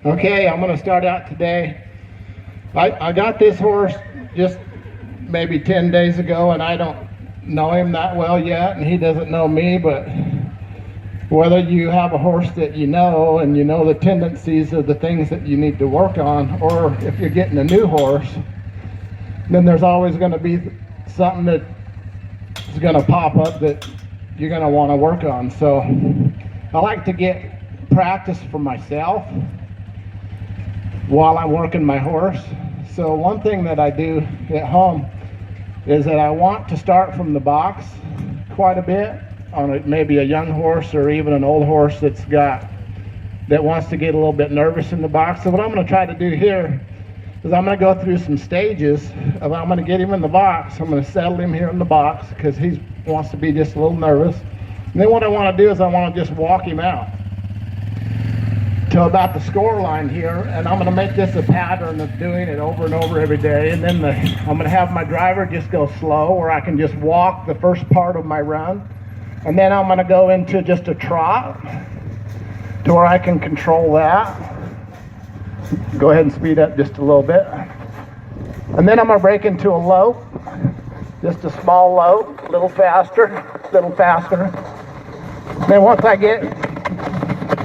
Okay, I'm going to start out today. I got this horse just maybe 10 days ago, and I don't know him that well yet, and he doesn't know me, but whether you have a horse that you know and you know the tendencies of the things that you need to work on, or if you're getting a new horse, then there's always going to be something that is going to pop up that you're going to want to work on. So I like to get practice for myself while I'm working my horse. So one thing that I do at home is that I want to start from the box quite a bit on maybe a young horse or even an old horse that wants to get a little bit nervous in the box. So what I'm going to try to do here is I'm going to go through some stages of I'm going to get him in the box. I'm going to settle him here in the box because he wants to be just a little nervous. And then what I want to do is I want to just walk him out to about the score line here, and I'm going to make this a pattern of doing it over and over every day. And then I'm going to have my driver just go slow, where I can just walk the first part of my run, and then I'm going to go into just a trot to where I can control that. Go ahead and speed up just a little bit, and then I'm going to break into a lope, just a small lope, a little faster. Then once I get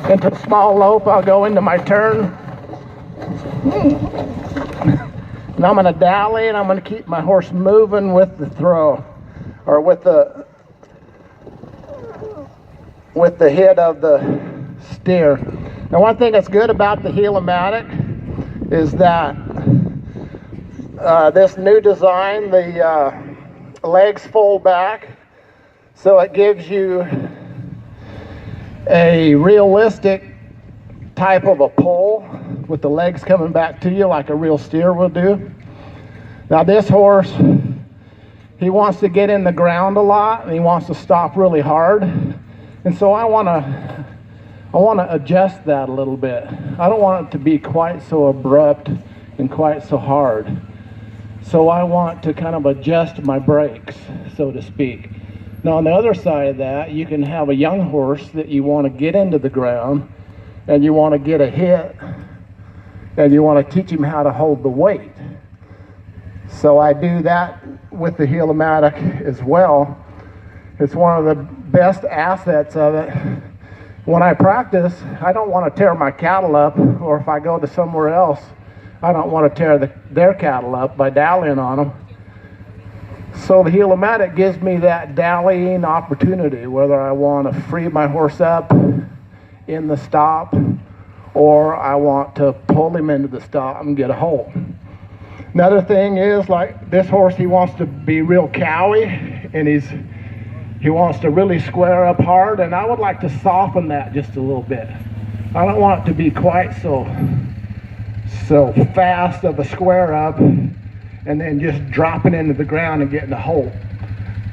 into a small lope, I'll go into my turn. And I'm going to dally, and I'm going to keep my horse moving with the throw, or with the head of the steer. Now, one thing that's good about the Heel-O-Matic is that this new design, the legs fold back, so it gives you a realistic type of a pull with the legs coming back to you like a real steer will do. Now this horse, he wants to get in the ground a lot, and he wants to stop really hard, and so I want to adjust that a little bit. I don't want it to be quite so abrupt and quite so hard, so I want to kind of adjust my brakes, so to speak. Now on the other side of that, you can have a young horse that you want to get into the ground, and you want to get a hit, and you want to teach him how to hold the weight. So I do that with the Heel-O-Matic as well. It's one of the best assets of it. When I practice, I don't want to tear my cattle up, or if I go to somewhere else, I don't want to tear their cattle up by dallying on them. So the Heel-O-Matic gives me that dallying opportunity, whether I want to free my horse up in the stop, or I want to pull him into the stop and get a hold. Another thing is, like this horse, he wants to be real cowy, and he wants to really square up hard, and I would like to soften that just a little bit. I don't want it to be quite so fast of a square up and then just dropping into the ground and getting a hold.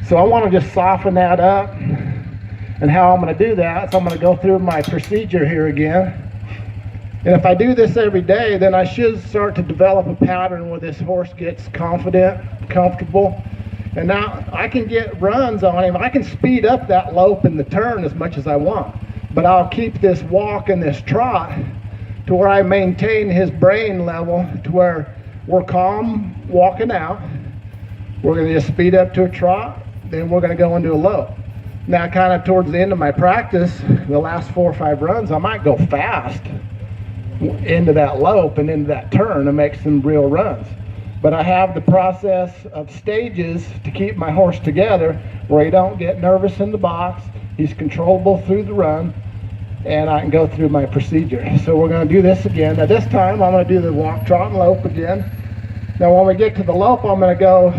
So I want to just soften that up. And how I'm going to do that is I'm going to go through my procedure here again. And if I do this every day, then I should start to develop a pattern where this horse gets confident, comfortable. And now I can get runs on him. I can speed up that lope in the turn as much as I want. But I'll keep this walk and this trot to where I maintain his brain level to where we're calm walking out. We're going to just speed up to a trot, then we're going to go into a lope. Now, kind of towards the end of my practice, the last 4 or 5 runs, I might go fast into that lope and into that turn and make some real runs. But I have the process of stages to keep my horse together where he don't get nervous in the box. He's controllable through the run, and I can go through my procedure. So we're going to do this again. Now this time I'm going to do the walk, trot, and lope again. Now when we get to the lope, I'm going to go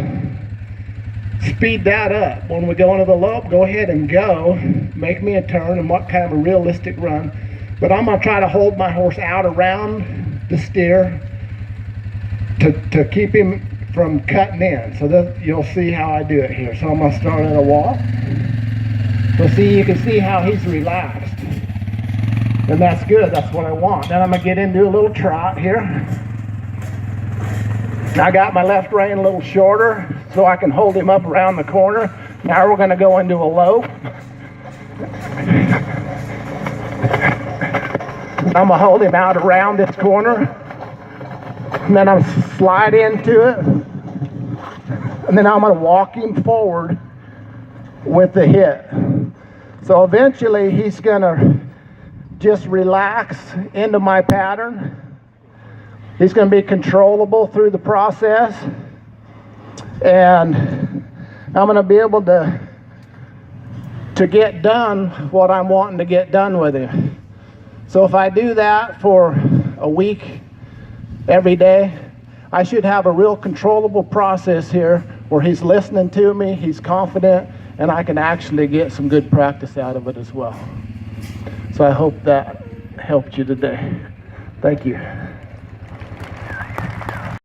speed that up. When we go into the lope, go ahead and go. Make me a turn and what kind of a realistic run. But I'm going to try to hold my horse out around the steer to keep him from cutting in. So that you'll see how I do it here. So I'm going to start in a walk. So see, you can see how he's relaxed. And that's good, that's what I want. Then I'm going to get into a little trot here. I got my left rein a little shorter so I can hold him up around the corner. Now we're going to go into a lope. I'm gonna hold him out around this corner, and then I'm slide into it, and then I'm gonna walk him forward with the hit. So eventually he's gonna just relax into my pattern. He's gonna be controllable through the process, and I'm gonna be able to get done what I'm wanting to get done with him. So if I do that for a week every day, I should have a real controllable process here where he's listening to me, he's confident, and I can actually get some good practice out of it as well. So I hope that helped you today. Thank you.